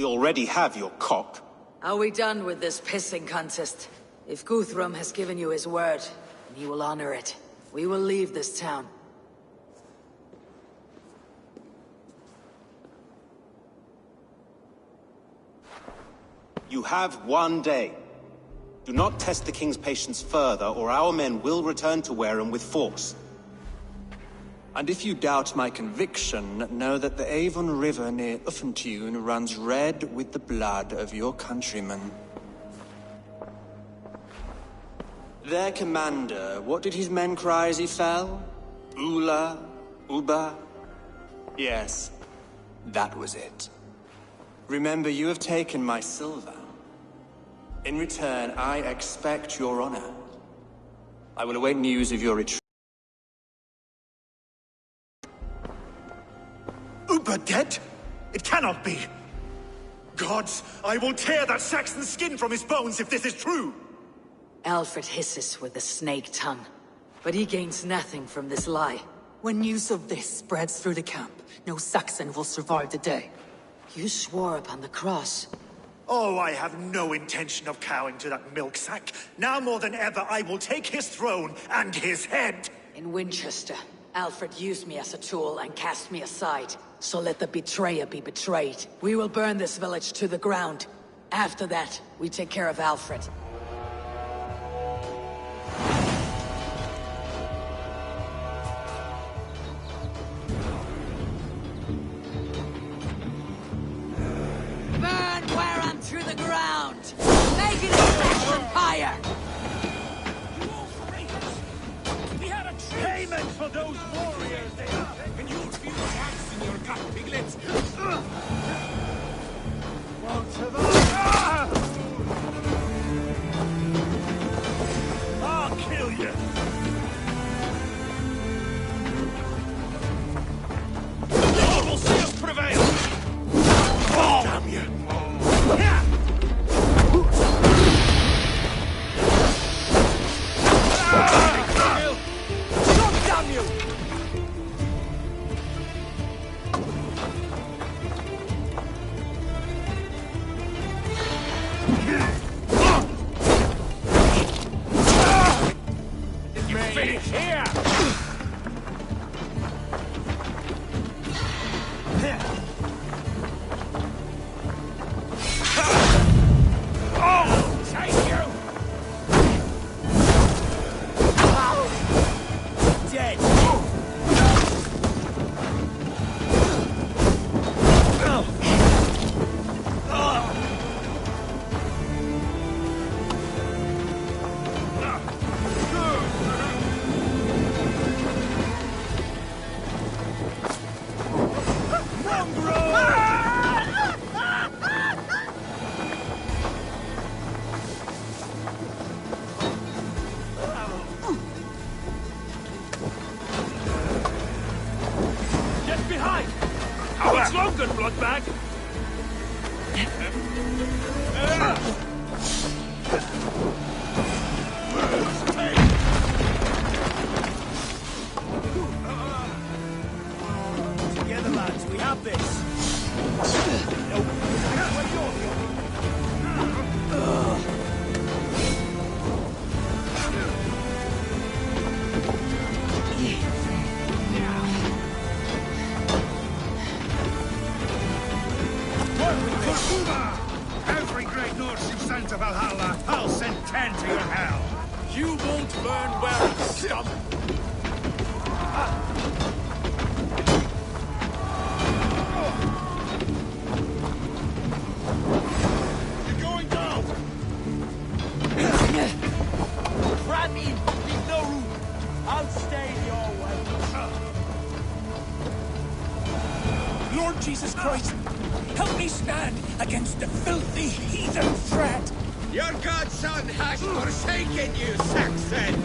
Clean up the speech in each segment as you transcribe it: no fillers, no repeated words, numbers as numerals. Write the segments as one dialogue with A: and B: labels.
A: We already have your cock.
B: Are we done with this pissing contest? If Guthrum has given you his word, he will honor it. We will leave this town.
A: You have 1 day. Do not test the King's patience further, or our men will return to Wareham with force.
C: And if you doubt my conviction, know that the Avon River near Uffentune runs red with the blood of your countrymen. Their commander, what did his men cry as he fell? Ula? Uba? Yes, that was it. Remember, you have taken my silver. In return, I expect your honor. I will await news of your retreat.
D: Uber dead? It cannot be! Gods, I will tear that Saxon's skin from his bones if this is true!
B: Alfred hisses with a snake tongue, but he gains nothing from this lie.
E: When news of this spreads through the camp, no Saxon will survive the day.
B: You swore upon the cross.
D: Oh, I have no intention of cowing to that milksack. Now more than ever, I will take his throne and his head!
B: In Winchester, Alfred used me as a tool and cast me aside. So let the betrayer be betrayed. We will burn this village to the ground. After that, we take care of Alfred. Burn Wareham to the ground! Make it a Saxon fire!
D: We had a payment for those warriors they are!
F: And you'll feel the wax in your gut, piglets!
D: I'll kill you! God will see us prevail! Oh, damn you! God damn you!
F: Finish here! Oh! Take you! Dead!
D: Get behind! How much longer, bloodbag?
F: Together, lads, we have this! Nope.
D: Every great Norse you send to Valhalla, I'll send 10 to your hell!
F: You won't burn well, scum!
D: You're going down!
F: Cram in! Leave no room! I'll stay your way! Lord Jesus Christ, help me stand against the filthy heathen threat!
G: Your godson has forsaken you, Saxon!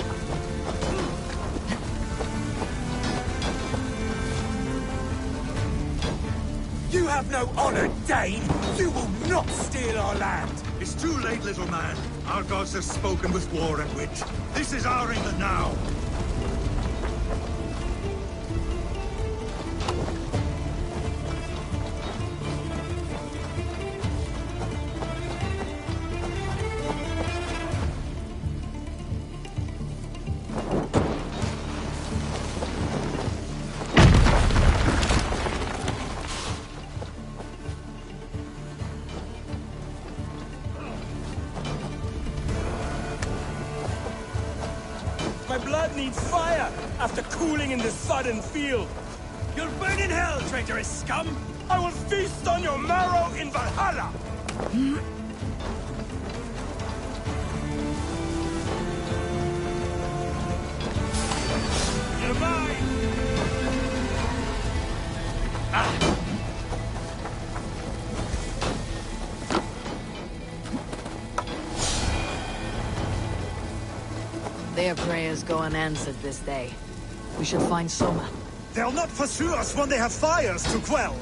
F: You have no honor, Dane! You will not steal our land!
D: It's too late, little man. Our gods have spoken with war and wit. This is our England now.
F: blood needs fire after cooling in the sodden field.
D: You'll burn in hell, traitorous scum!
F: I will feast on your marrow in Valhalla!
D: You're mine!
B: Their prayers go unanswered this day. We should find Soma.
D: They'll not pursue us when they have fires to quell!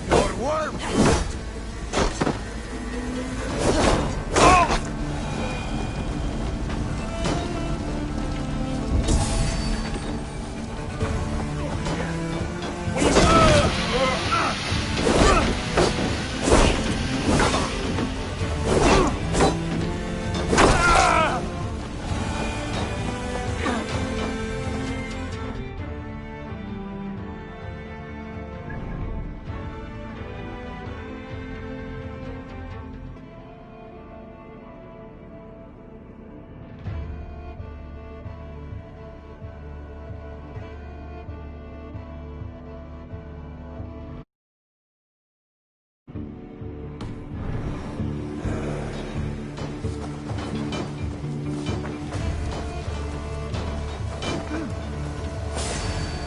G: Your worm!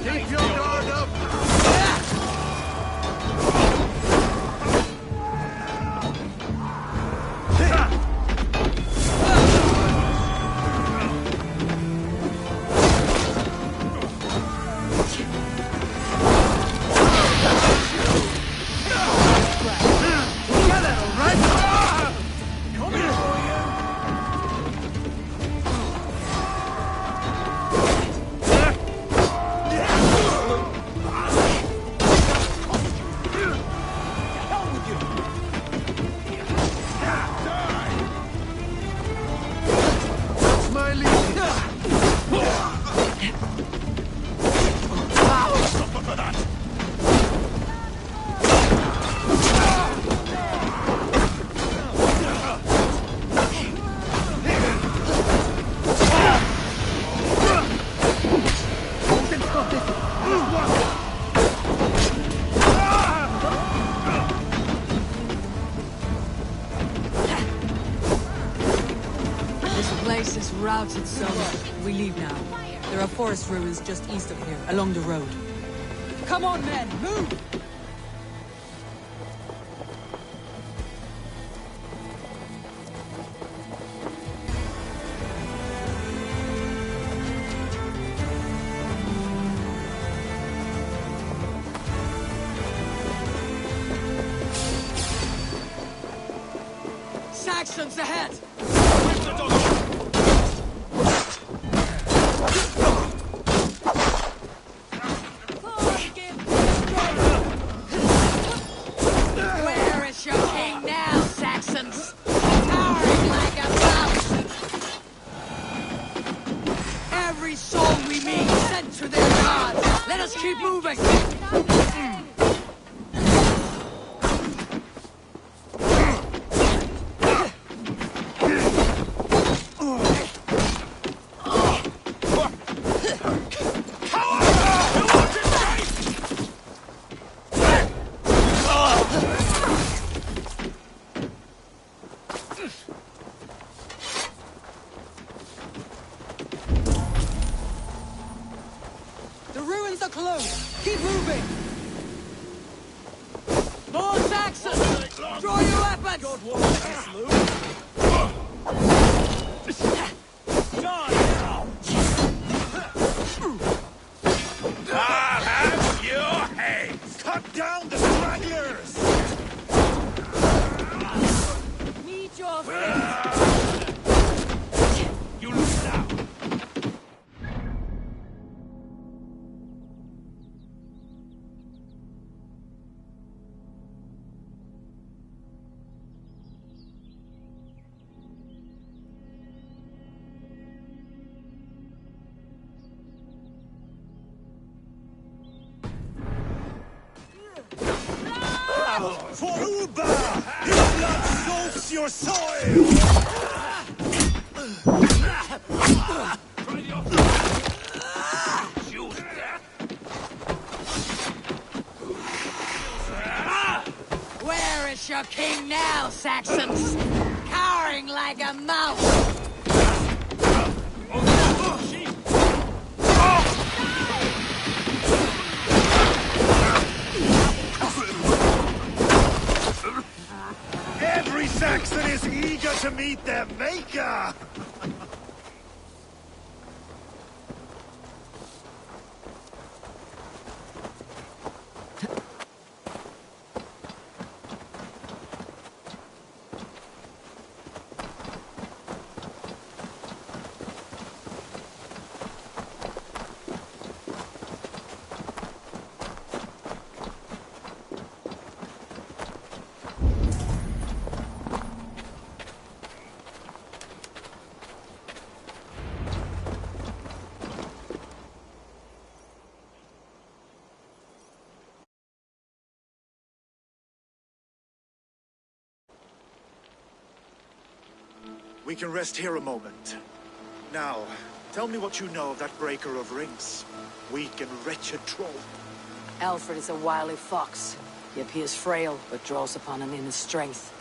G: Keep your guard up!
B: Routed Soma. We leave now.
E: There are forest ruins just east of here, along the road.
B: Come on, men! Move! Saxons ahead! Keep moving!
E: The ruins are close! Keep moving!
B: More Saxons! Draw your weapons!
F: God won't let us lose. Die now!
G: I'll have your head!
D: Cut down the stragglers!
B: Meet your fate!
F: You lose now!
D: For Uba! His blood soaks your soil!
B: well, Saxons! Cowering like a mouse!
D: Every Saxon is eager to meet their maker! We can rest here a moment. Now, tell me what you know of that breaker of rings. Weak and wretched troll.
B: Alfred is a wily fox. He appears frail, but draws upon an inner strength.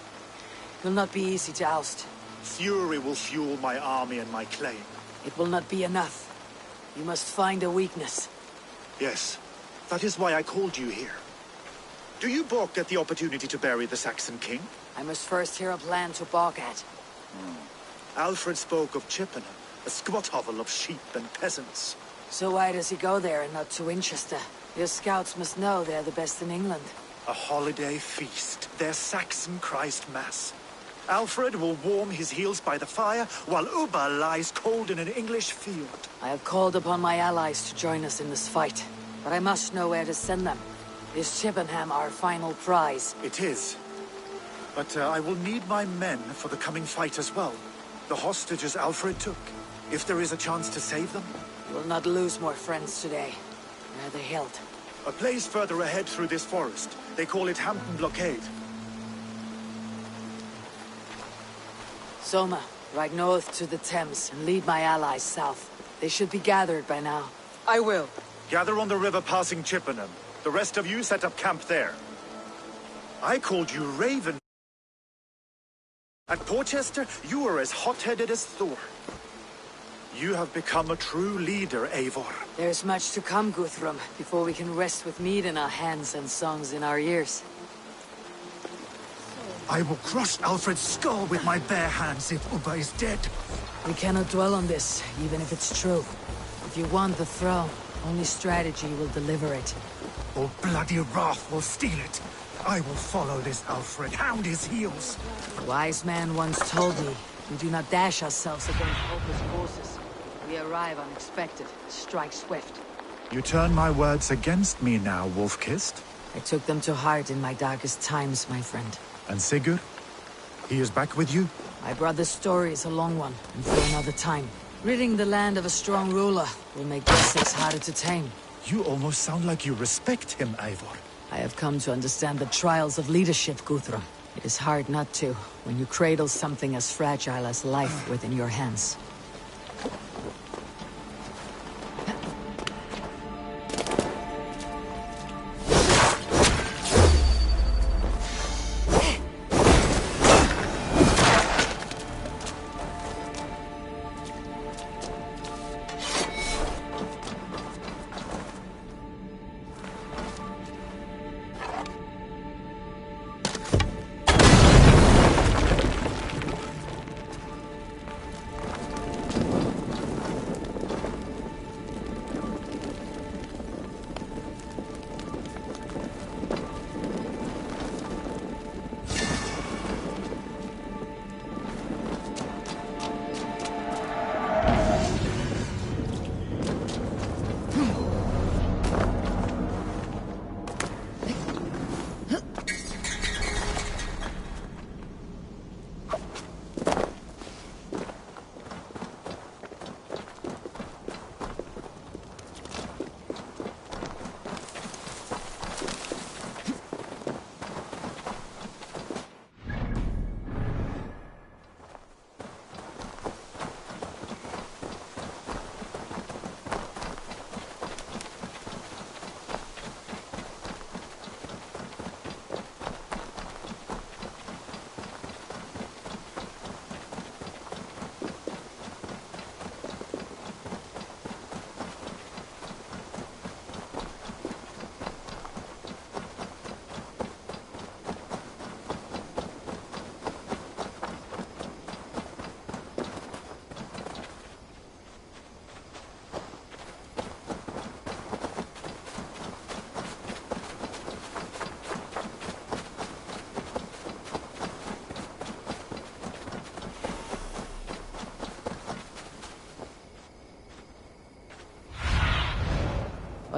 B: He'll not be easy to oust.
D: Fury will fuel my army and my claim.
B: It will not be enough. You must find a weakness.
D: Yes, that is why I called you here. Do you balk at the opportunity to bury the Saxon king?
B: I must first hear a plan to balk at.
D: Alfred spoke of Chippenham, a squat hovel of sheep and peasants.
B: So why does he go there and not to Winchester? Your scouts must know they're the best in England.
D: A holiday feast, their Saxon Christ Mass. Alfred will warm his heels by the fire, while Uba lies cold in an English field.
B: I have called upon my allies to join us in this fight, but I must know where to send them. Is Chippenham our final prize?
D: It is. But I will need my men for the coming fight as well. The hostages Alfred took. If there is a chance to save them.
B: You will not lose more friends today. Where are they held?
D: A place further ahead through this forest. They call it Hampton Blockade.
B: Soma, ride north to the Thames and lead my allies south. They should be gathered by now.
E: I will.
D: Gather on the river passing Chippenham. The rest of you set up camp there. I called you Raven. At Porchester, you were as hot-headed as Thor. You have become a true leader, Eivor.
B: There's much to come, Guthrum, before we can rest with mead in our hands and songs in our ears.
D: I will crush Alfred's skull with my bare hands if Uba is dead.
B: We cannot dwell on this, even if it's true. If you want the throne, only strategy will deliver it.
D: Or bloody wrath will steal it. I will follow this Alfred, hound his heels.
B: A wise man once told me, we do not dash ourselves against hopeless forces. We arrive unexpected, strike swift.
D: You turn my words against me now, Wolf-Kissed.
B: I took them to heart in my darkest times, my friend.
D: And Sigurd? He is back with you?
B: My brother's story is a long one, and for another time. Ridding the land of a strong ruler will make Wessex harder to tame.
D: You almost sound like you respect him, Eivor.
B: I have come to understand the trials of leadership, Guthrum. It is hard not to, when you cradle something as fragile as life within your hands.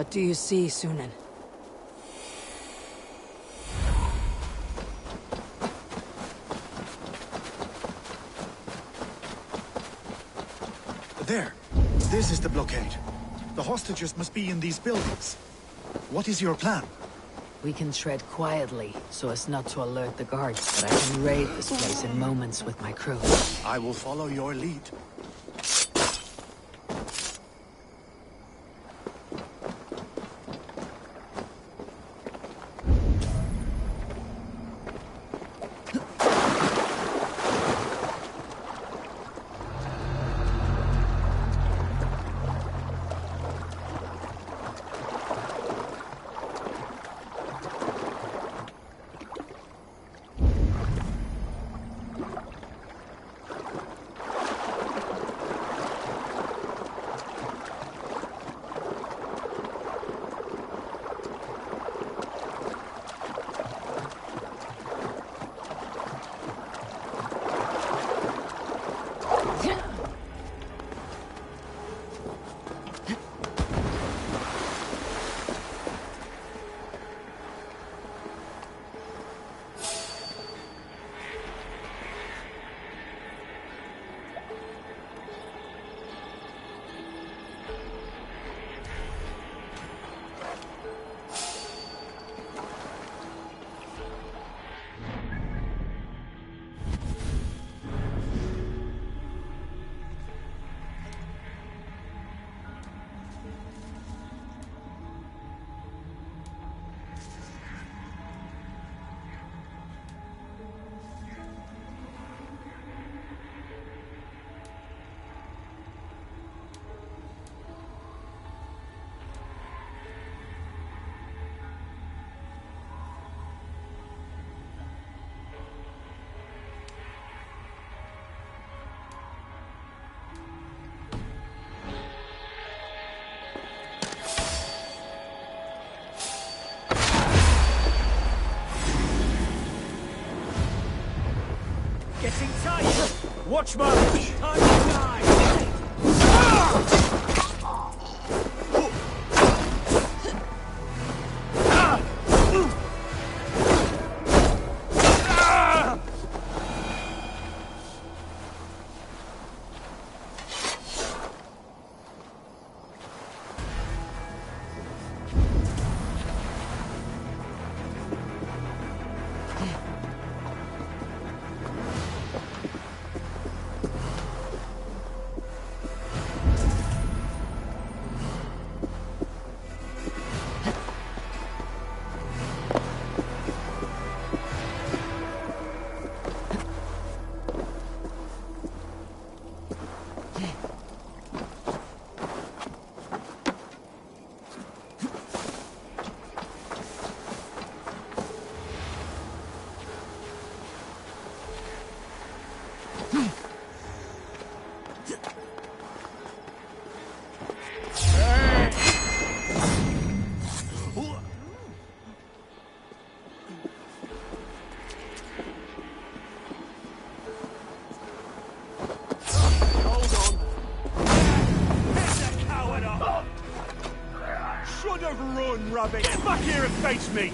B: What do you see, Sunan?
D: There. This is the blockade. The hostages must be in these buildings. What is your plan?
B: We can tread quietly, so as not to alert the guards, but I can raid this place in moments with my crew.
D: I will follow your lead.
F: Getting tight! Watch my time to die! Rubbish! Get back here and face me!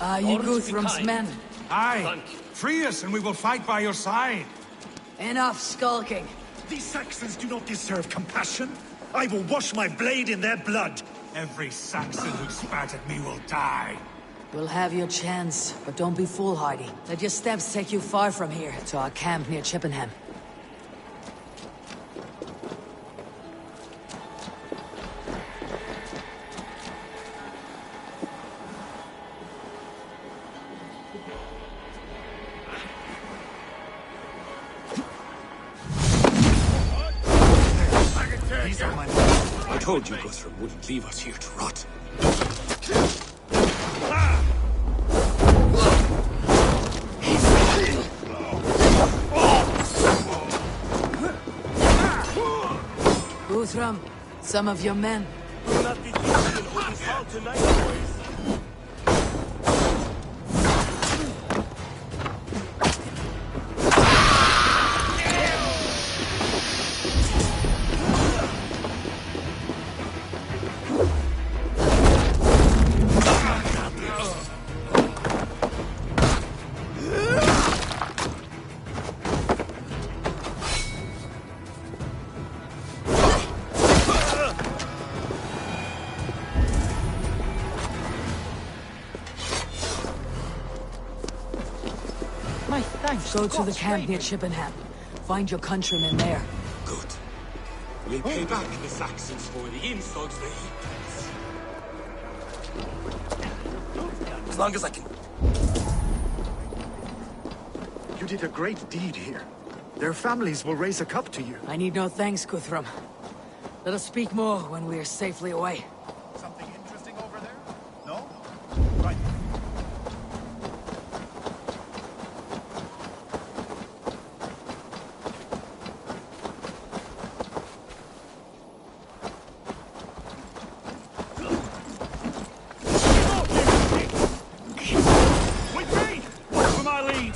B: Are you Guthrum's men?
F: Aye. Free us and we will fight by your side.
B: Enough skulking.
D: These Saxons do not deserve compassion. I will wash my blade in their blood.
F: Every Saxon who spat at me will die.
B: You'll have your chance, but don't be foolhardy. Let your steps take you far from here, to our camp near Chippenham.
F: I told you Guthrum wouldn't leave us here to rot.
B: Guthrum, some of your men.
H: Will not be defeated in open hall tonight, boys.
E: My thanks.
B: Go to the camp near Chippenham. Find your countrymen there.
F: Good. We'll pay back the Saxons for the insults they heaped us. As long as I can.
D: You did a great deed here. Their families will raise a cup to you.
B: I need no thanks, Guthrum. Let us speak more when we are safely away.
D: Something interesting over there? No? Right.
H: With me! For my lead!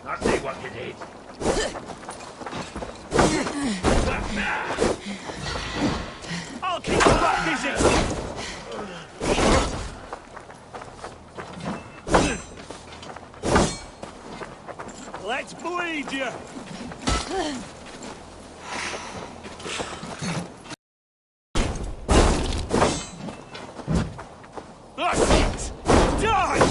G: I see what you did.
H: I'll keep you back busy! Let's bleed you! That's it! Die!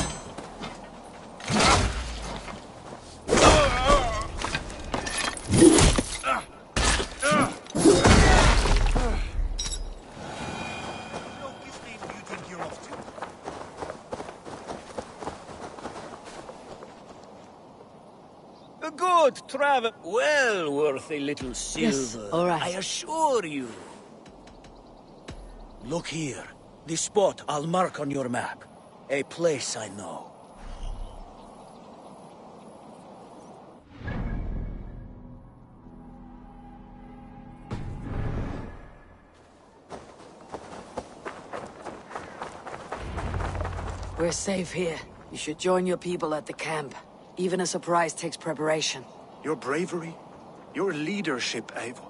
I: A good travel. Well worth a little silver.
B: Yes, all right.
I: I assure you. Look here. This spot I'll mark on your map. A place I know.
B: We're safe here. You should join your people at the camp. Even a surprise takes preparation.
D: Your bravery, your leadership, Eivor.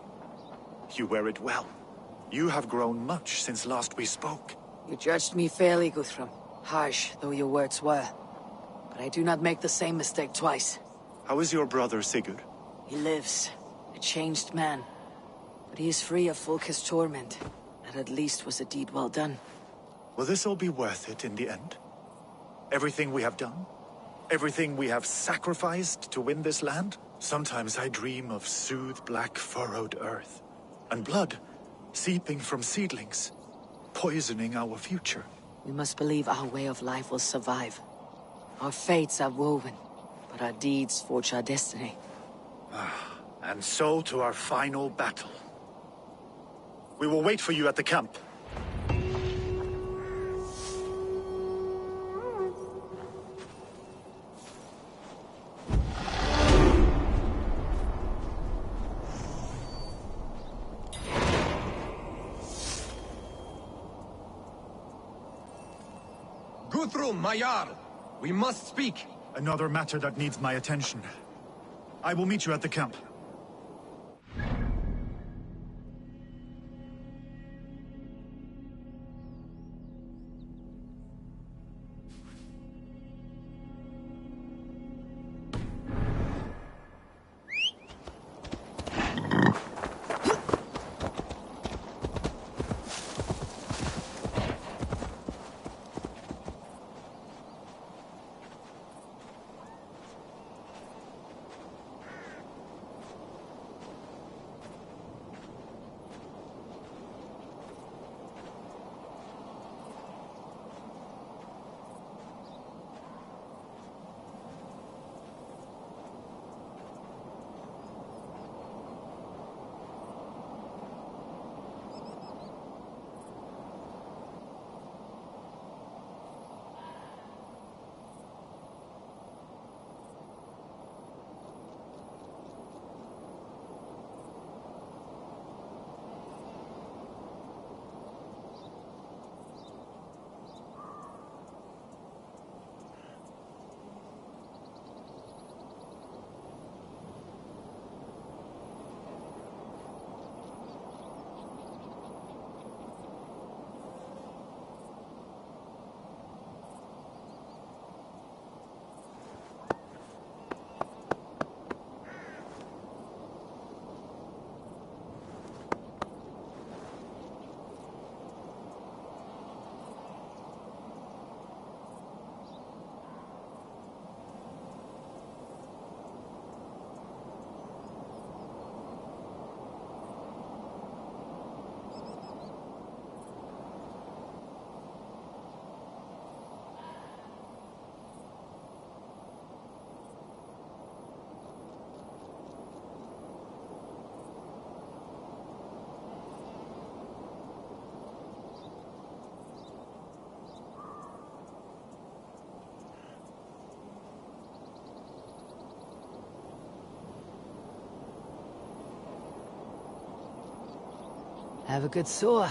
D: You wear it well. You have grown much since last we spoke.
B: You judged me fairly, Guthrum. Harsh though your words were. But I do not make the same mistake twice.
D: How is your brother, Sigurd?
B: He lives, a changed man. But he is free of Fulke's torment. That at least was a deed well done.
D: Will this all be worth it in the end? Everything we have done? Everything we have sacrificed to win this land? Sometimes I dream of soothed black furrowed earth. And blood seeping from seedlings, poisoning our future.
B: We must believe our way of life will survive. Our fates are woven, but our deeds forge our destiny.
D: And so to our final battle. We will wait for you at the camp.
G: Guthrum, my Jarl! We must speak.
D: Another matter that needs my attention. I will meet you at the camp.
B: Have a good soar.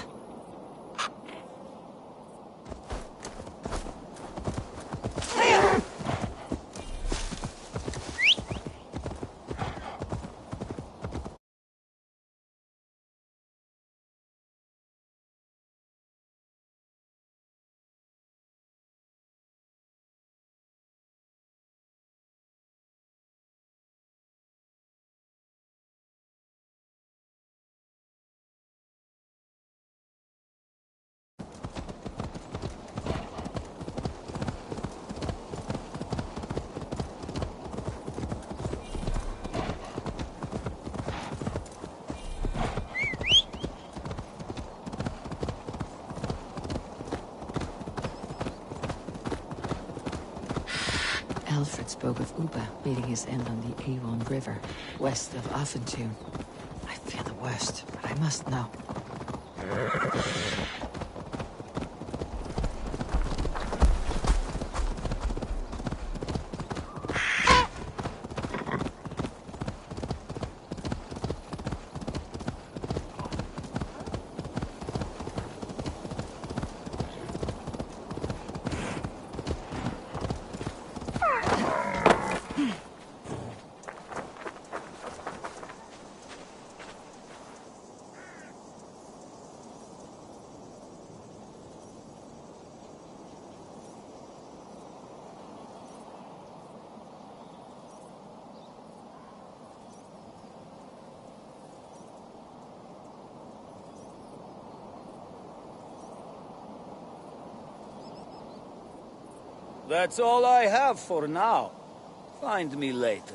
B: Alfred spoke of Uba meeting his end on the Avon River, west of Offentune. I fear the worst, but I must know.
I: That's all I have for now. Find me later.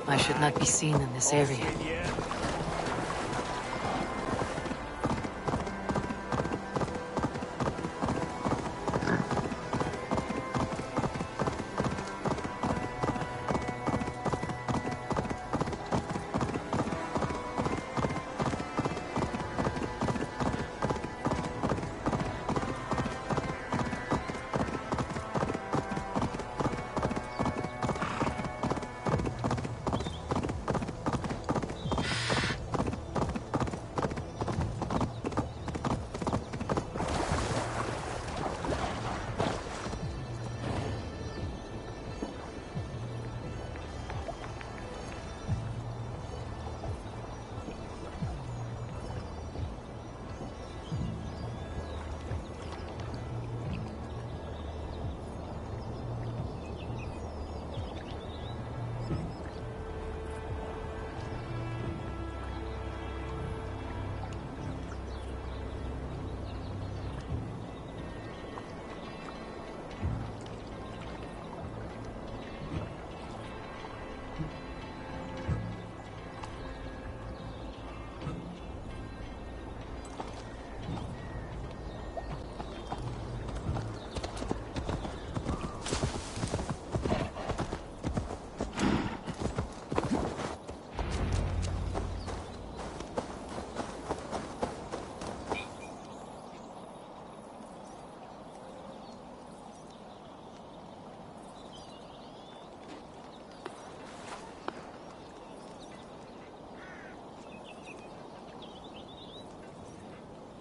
B: I should not be seen in this area.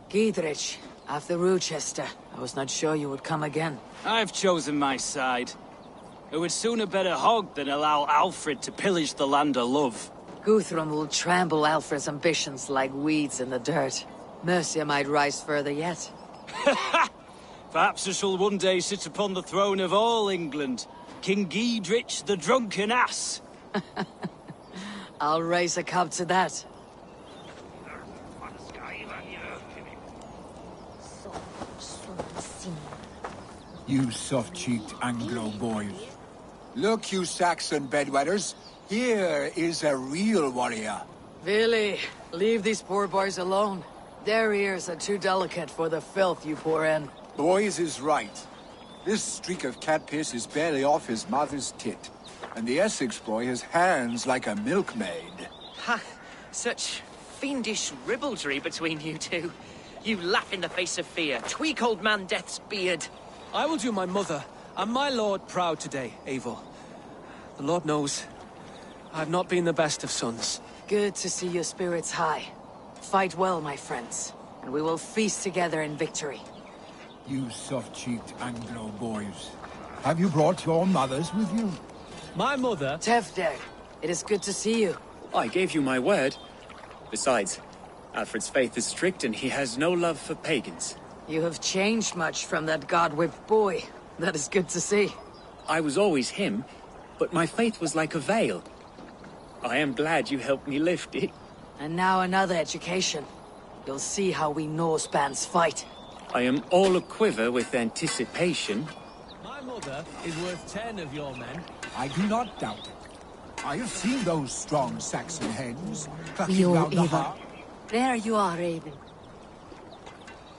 B: Giedrich, after Rochester. I was not sure you would come again.
F: I've chosen my side. It would sooner bet a hog than allow Alfred to pillage the land of love.
B: Guthrum will trample Alfred's ambitions like weeds in the dirt. Mercia might rise further yet.
F: Perhaps I shall one day sit upon the throne of all England. King Giedrich the drunken ass.
B: I'll raise a cup to that.
J: You soft-cheeked Anglo boys.
K: Look, you Saxon bedwetters. Here is a real warrior.
B: Billy, leave these poor boys alone. Their ears are too delicate for the filth you pour in.
K: Boys is right. This streak of cat piss is barely off his mother's tit. And the Essex boy has hands like a milkmaid.
L: Ha! Such fiendish ribaldry between you two. You laugh in the face of fear, tweak old man Death's beard.
M: I will do my mother and my lord proud today, Eivor. The Lord knows, I've not been the best of sons.
B: Good to see your spirits high. Fight well, my friends, and we will feast together in victory.
J: You soft-cheeked Anglo boys. Have you brought your mothers with you?
M: My mother...
B: Tevder, it is good to see you.
N: I gave you my word. Besides, Alfred's faith is strict and he has no love for pagans.
B: You have changed much from that god-whipped boy. That is good to see.
N: I was always him, but my faith was like a veil. I am glad you helped me lift it.
B: And now another education. You'll see how we Norse bands fight.
N: I am all a-quiver with anticipation.
M: My mother is worth 10 of your men.
J: I do not doubt it. I have seen those strong Saxon hens clucking
O: Yo,
J: round the
O: Eva.
J: hearth.
O: There you are, Raven.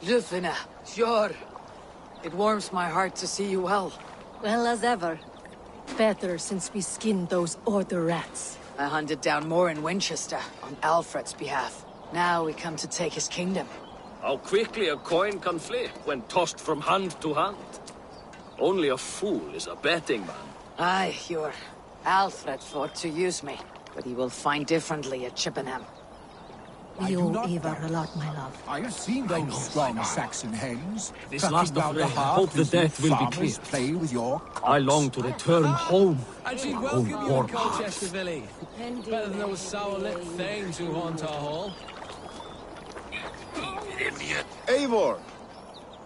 B: Lufina, sure. It warms my heart to see you well.
O: Well as ever. Better since we skinned those Order rats.
B: I hunted down more in Winchester, on Alfred's behalf. Now we come to take his kingdom.
P: How quickly a coin can flip when tossed from hand to hand. Only a fool is a betting man.
B: Aye, your Alfred fought to use me, but he will find differently at Chippenham.
O: We owe Ivar a lot, my love.
J: I have seen those strong Saxon hens
P: This
J: clucking
P: last of
J: round the
P: rain, I
J: hearth
P: hope the
J: as you
P: death will be
J: farmers
P: clear.
J: play with your
P: I long to return home.
M: And she'd welcome you in Colchester, Billy. Better than those sour-lipped thanes who haunt our hall.
D: Eivor!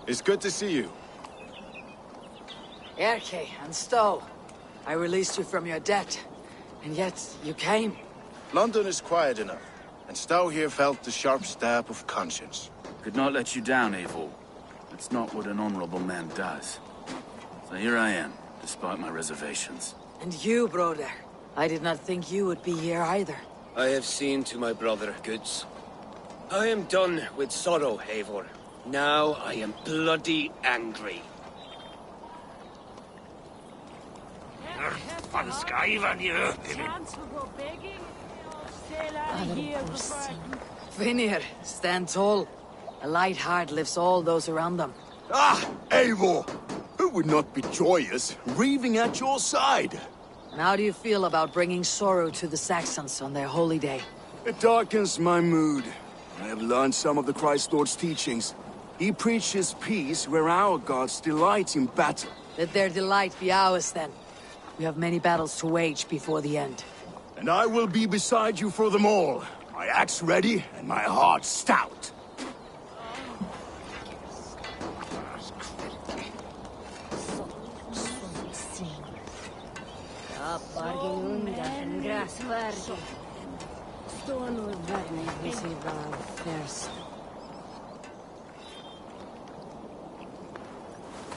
D: It's good to see you.
B: Erke and Stowe. I released you from your debt, and yet you came.
D: London is quiet enough, and Stow here felt the sharp stab of conscience.
Q: Could not let you down, Eivor. That's not what an honorable man does. So here I am, despite my reservations.
B: And you, brother. I did not think you would be here either.
R: I have seen to my brother goods. I am done with sorrow, Eivor. Now I am bloody angry.
B: Vinir, stand tall. A light heart lifts all those around them.
S: Ah, Eivor! Who would not be joyous, raving at your side?
B: And how do you feel about bringing sorrow to the Saxons on their holy day?
S: It darkens my mood. I have learned some of the Christ Lord's teachings. He preaches peace where our gods delight in battle.
B: Let their delight be ours, then. We have many battles to wage before the end.
S: And I will be beside you for them all. My axe ready and my heart stout.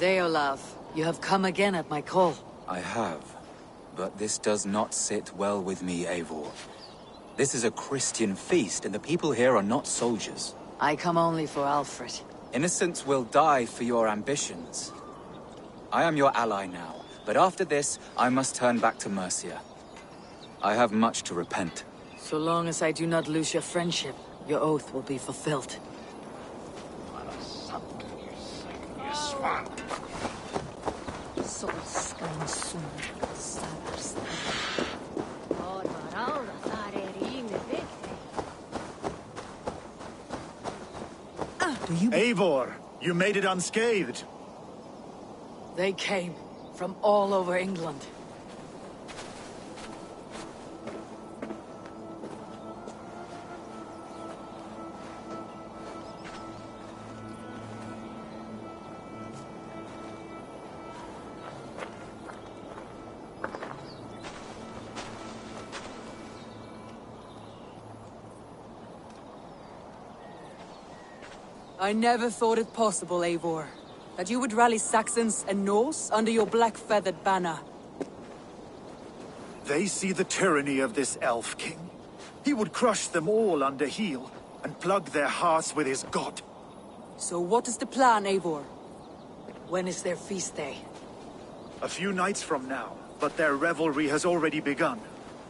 B: Deolav, you have come again at my call.
T: I have. But this does not sit well with me, Eivor. This is a Christian feast, and the people here are not soldiers.
B: I come only for Alfred.
T: Innocents will die for your ambitions. I am your ally now, but after this, I must turn back to Mercia. I have much to repent.
B: So long as I do not lose your friendship, your oath will be fulfilled.
D: Eivor, you made it unscathed.
B: They came from all over England.
E: I never thought it possible, Eivor, that you would rally Saxons and Norse under your black-feathered banner.
D: They see the tyranny of this elf king. He would crush them all under heel and plug their hearts with his god.
E: So what is the plan, Eivor?
B: When is their feast day?
D: A few nights from now, but their revelry has already begun.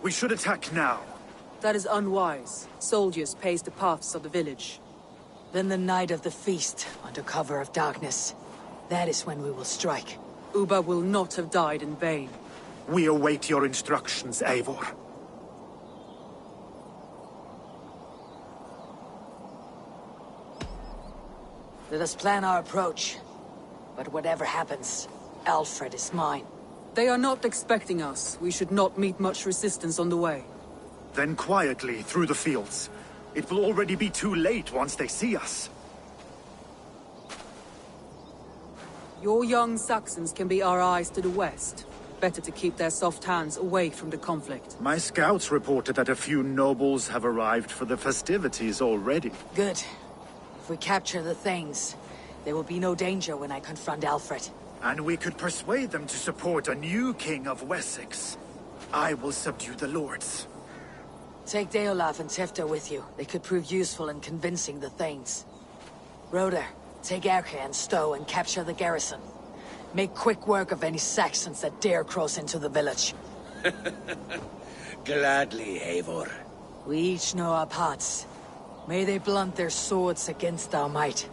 D: We should attack now.
E: That is unwise. Soldiers pace the paths of the village.
B: Then the night of the feast, under cover of darkness. That is when we will strike.
E: Ubba will not have died in vain.
D: We await your instructions, Eivor.
B: Let us plan our approach. But whatever happens, Alfred is mine.
E: They are not expecting us. We should not meet much resistance on the way.
D: Then quietly through the fields. It will already be too late once they see us.
E: Your young Saxons can be our eyes to the west. Better to keep their soft hands away from the conflict.
D: My scouts reported that a few nobles have arrived for the festivities already.
B: Good. If we capture the Thanes, there will be no danger when I confront Alfred.
D: And we could persuade them to support a new king of Wessex. I will subdue the lords.
B: Take Deolav and Tifta with you. They could prove useful in convincing the Thanes. Roder, take Erke and Stowe and capture the garrison. Make quick work of any Saxons that dare cross into the village.
I: Gladly, Eivor.
B: We each know our parts. May they blunt their swords against our might.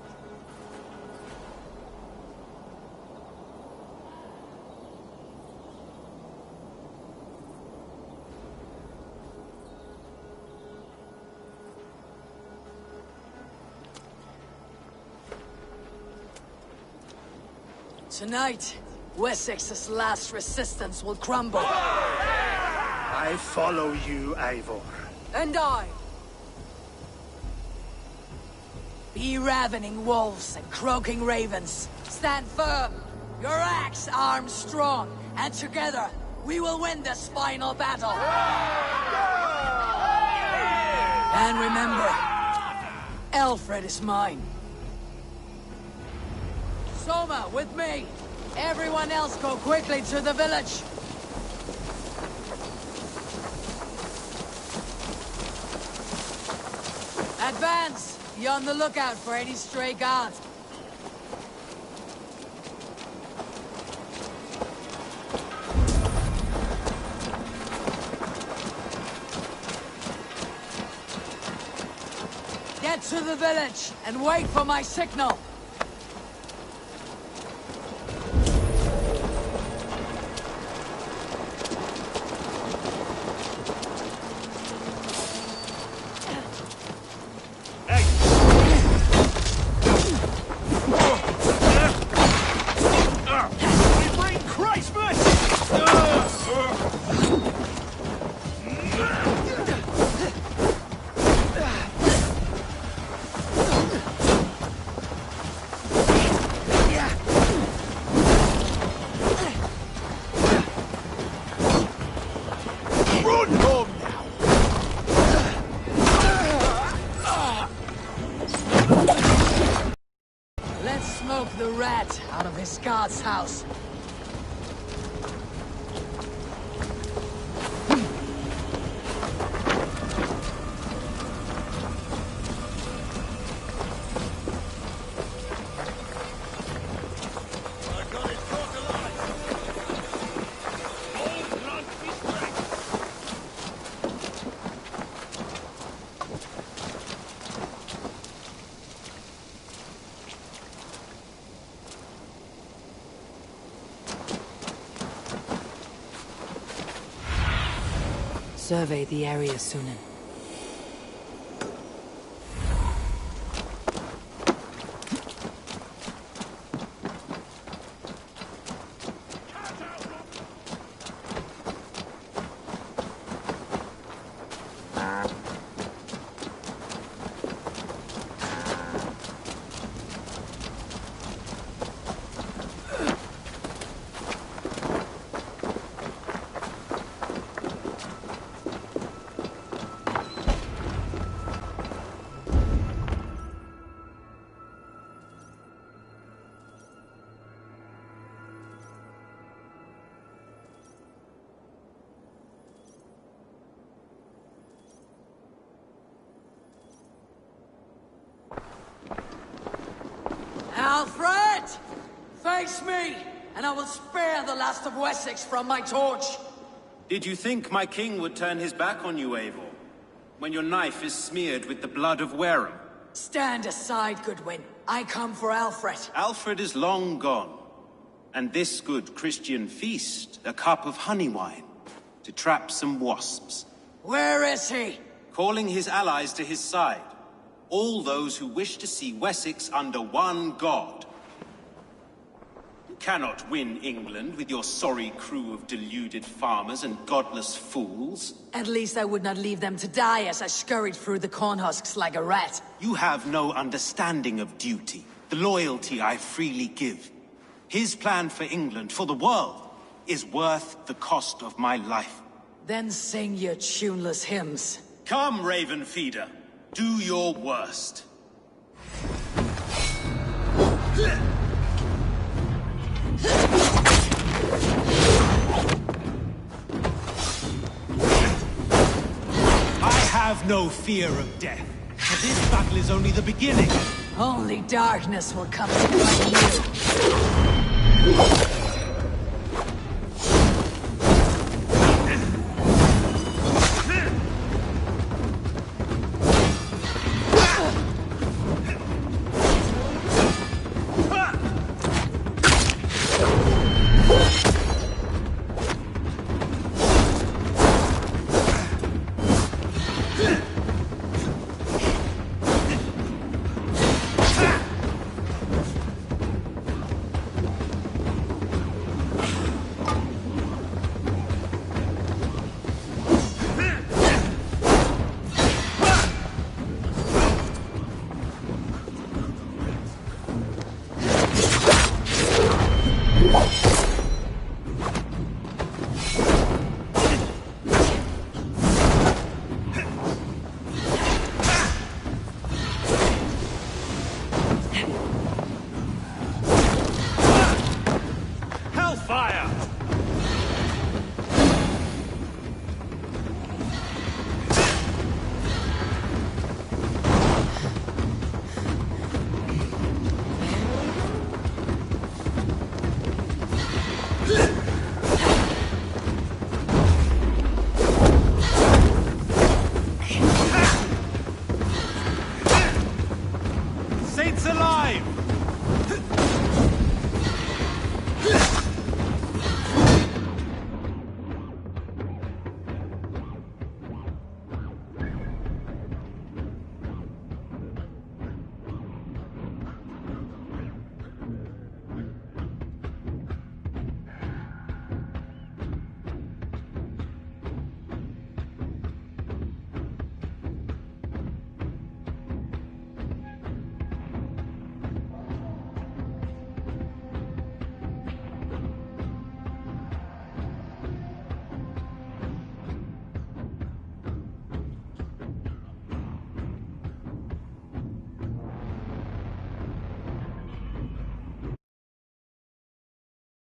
B: Tonight, Wessex's last resistance will crumble.
D: I follow you, Eivor.
E: And I.
B: Be ravening wolves and croaking ravens. Stand firm. Your axe arms strong. And together, we will win this final battle. And remember, Alfred is mine. Soma, with me! Everyone else go quickly to the village! Advance! Be on the lookout for any stray guards. Get to the village and wait for my signal. Smoke the rat out of his guard's house. Survey the area, Sunan. Alfred! Face me, and I will spare the last of Wessex from my torch!
A: Did you think my king would turn his back on you, Eivor? When your knife is smeared with the blood of Wareham?
B: Stand aside, Goodwin. I come for Alfred.
A: Alfred is long gone. And this good Christian feast, a cup of honey wine, to trap some wasps.
B: Where is he?
A: Calling his allies to his side. All those who wish to see Wessex under one god. You cannot win England with your sorry crew of deluded farmers and godless fools.
B: At least I would not leave them to die as I scurried through the corn husks like a rat.
A: You have no understanding of duty, the loyalty I freely give. His plan for England, for the world, is worth the cost of my life.
B: Then sing your tuneless hymns.
A: Come, Raven Feeder. Do your worst. I have no fear of death, but this battle is only the beginning.
B: Only darkness will come to find you.